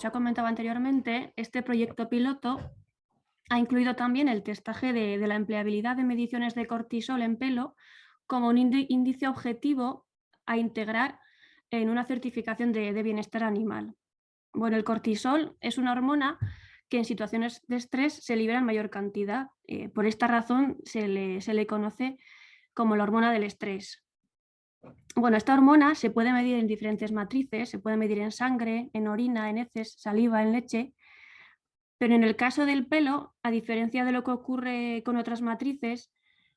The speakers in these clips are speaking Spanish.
se ha comentado anteriormente, este proyecto piloto ha incluido también el testaje de la empleabilidad de mediciones de cortisol en pelo como un índice objetivo a integrar en una certificación de bienestar animal. Bueno, el cortisol es una hormona que en situaciones de estrés se libera en mayor cantidad. Por esta razón se le conoce como la hormona del estrés. Bueno, esta hormona se puede medir en diferentes matrices, se puede medir en sangre, en orina, en heces, saliva, en leche, pero en el caso del pelo, a diferencia de lo que ocurre con otras matrices,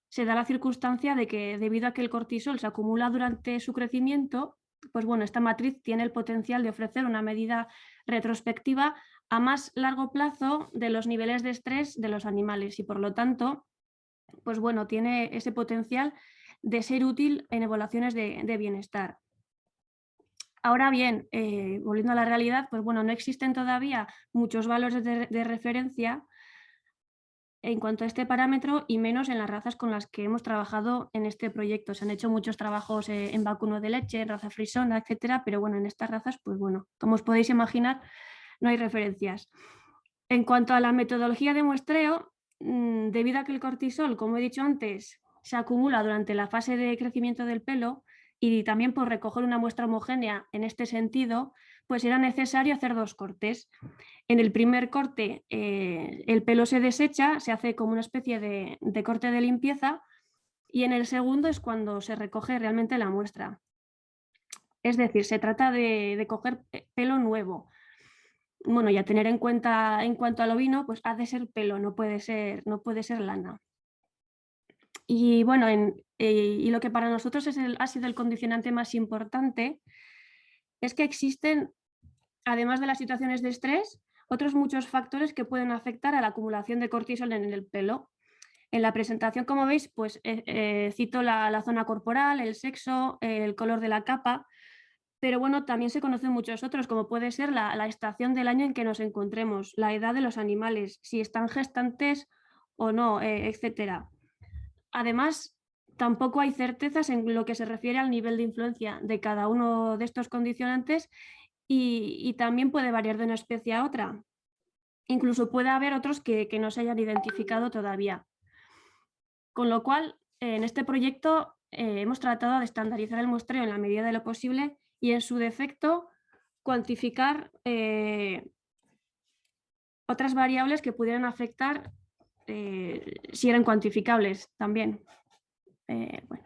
se da la circunstancia de que debido a que el cortisol se acumula durante su crecimiento, pues bueno, esta matriz tiene el potencial de ofrecer una medida retrospectiva a más largo plazo de los niveles de estrés de los animales y por lo tanto, pues bueno, tiene ese potencial de ser útil en evaluaciones de bienestar. Ahora bien, volviendo a la realidad, pues bueno, no existen todavía muchos valores de referencia en cuanto a este parámetro y menos en las razas con las que hemos trabajado en este proyecto. Se han hecho muchos trabajos en vacuno de leche, en raza frisona, etcétera, pero bueno, en estas razas, pues bueno, como os podéis imaginar, no hay referencias. En cuanto a la metodología de muestreo, debido a que el cortisol, como he dicho antes, se acumula durante la fase de crecimiento del pelo y también por recoger una muestra homogénea en este sentido, pues era necesario hacer dos cortes. En el primer corte, el pelo se desecha, se hace como una especie de corte de limpieza y en el segundo es cuando se recoge realmente la muestra. Es decir, se trata de coger pelo nuevo. Bueno, y a tener en cuenta en cuanto al ovino, pues ha de ser pelo, no puede ser lana. Y bueno, y lo que para nosotros ha sido el condicionante más importante es que existen, además de las situaciones de estrés, otros muchos factores que pueden afectar a la acumulación de cortisol en el pelo. En la presentación, como veis, pues cito la zona corporal, el sexo, el color de la capa, pero bueno, también se conocen muchos otros, como puede ser la estación del año en que nos encontremos, la edad de los animales, si están gestantes o no, etcétera. Además, tampoco hay certezas en lo que se refiere al nivel de influencia de cada uno de estos condicionantes y también puede variar de una especie a otra. Incluso puede haber otros que no se hayan identificado todavía. Con lo cual, en este proyecto hemos tratado de estandarizar el muestreo en la medida de lo posible y, en su defecto, cuantificar otras variables que pudieran afectar si eran cuantificables también. Bueno.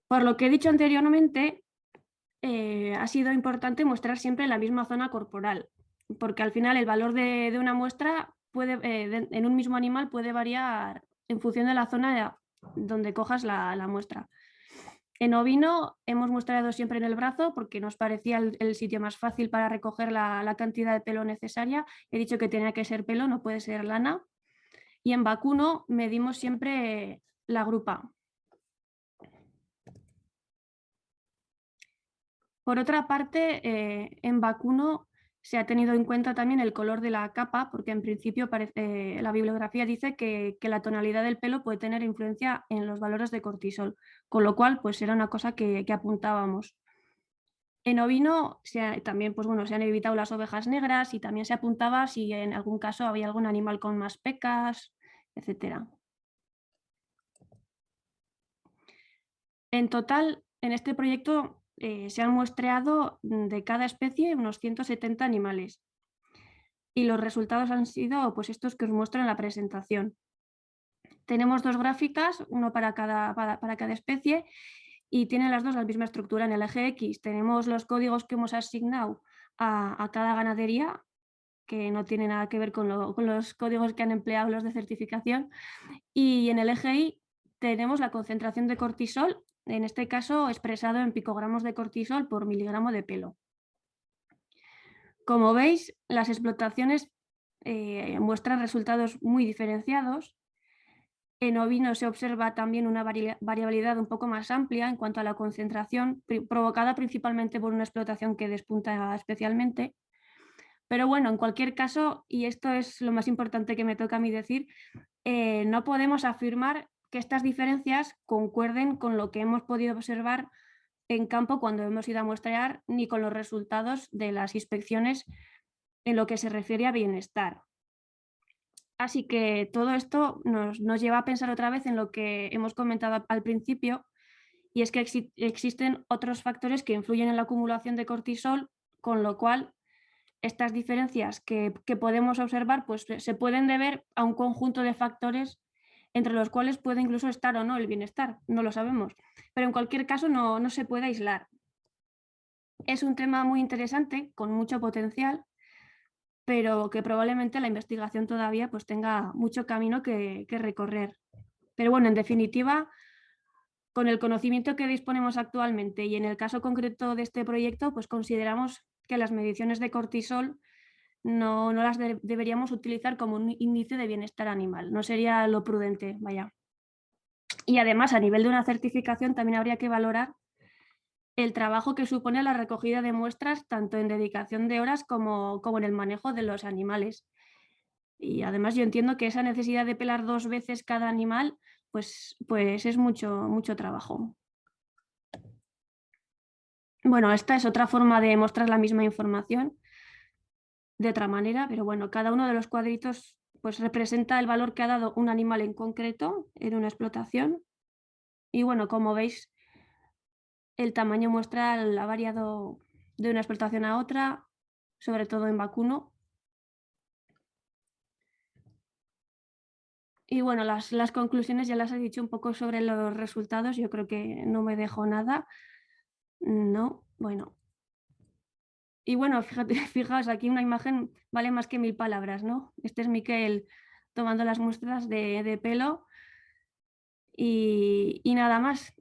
Por lo que he dicho anteriormente, ha sido importante mostrar siempre la misma zona corporal, porque al final el valor de una muestra en un mismo animal puede variar en función de la zona donde cojas la muestra. En ovino hemos muestrado siempre en el brazo porque nos parecía el sitio más fácil para recoger la cantidad de pelo necesaria. He dicho que tenía que ser pelo, no puede ser lana. Y en vacuno medimos siempre la grupa. Por otra parte, en vacuno se ha tenido en cuenta también el color de la capa, porque en principio la bibliografía dice que la tonalidad del pelo puede tener influencia en los valores de cortisol, con lo cual pues era una cosa que apuntábamos. En ovino también pues, bueno, se han evitado las ovejas negras y también se apuntaba si en algún caso había algún animal con más pecas, etc. En total, en este proyecto se han muestreado de cada especie unos 170 animales y los resultados han sido pues, estos que os muestro en la presentación. Tenemos dos gráficas, uno para cada especie y tienen las dos la misma estructura. En el eje X tenemos los códigos que hemos asignado a cada ganadería, que no tiene nada que ver con los códigos que han empleado los de certificación, y en el eje Y tenemos la concentración de cortisol, en este caso expresado en picogramos de cortisol por miligramo de pelo. Como veis, las explotaciones muestran resultados muy diferenciados. En ovino se observa también una variabilidad un poco más amplia en cuanto a la concentración, provocada principalmente por una explotación que despunta especialmente. Pero bueno, en cualquier caso, y esto es lo más importante que me toca a mí decir, no podemos afirmar que estas diferencias concuerden con lo que hemos podido observar en campo cuando hemos ido a muestrear ni con los resultados de las inspecciones en lo que se refiere a bienestar. Así que todo esto nos lleva a pensar otra vez en lo que hemos comentado al principio, y es que existen otros factores que influyen en la acumulación de cortisol, con lo cual estas diferencias que podemos observar pues, se pueden deber a un conjunto de factores entre los cuales puede incluso estar o no el bienestar, no lo sabemos. Pero en cualquier caso no se puede aislar. Es un tema muy interesante, con mucho potencial, pero que probablemente la investigación todavía pues, tenga mucho camino que recorrer. Pero bueno, en definitiva, con el conocimiento que disponemos actualmente y en el caso concreto de este proyecto, pues consideramos que las mediciones de cortisol no las deberíamos utilizar como un índice de bienestar animal, no sería lo prudente, vaya. Y además, a nivel de una certificación, también habría que valorar el trabajo que supone la recogida de muestras, tanto en dedicación de horas como en el manejo de los animales. Y además yo entiendo que esa necesidad de pelar 2 veces cada animal, pues es mucho trabajo. Bueno, esta es otra forma de mostrar la misma información de otra manera, pero bueno, cada uno de los cuadritos pues representa el valor que ha dado un animal en concreto en una explotación. Y bueno, como veis, el tamaño muestral ha variado de una explotación a otra, sobre todo en vacuno. Y bueno, las conclusiones ya las he dicho un poco sobre los resultados, yo creo que no me dejo nada. No, bueno. Y bueno, fíjate, fijaos, aquí una imagen vale más que 1000 palabras, ¿no? Este es Miquel tomando las muestras de pelo y nada más.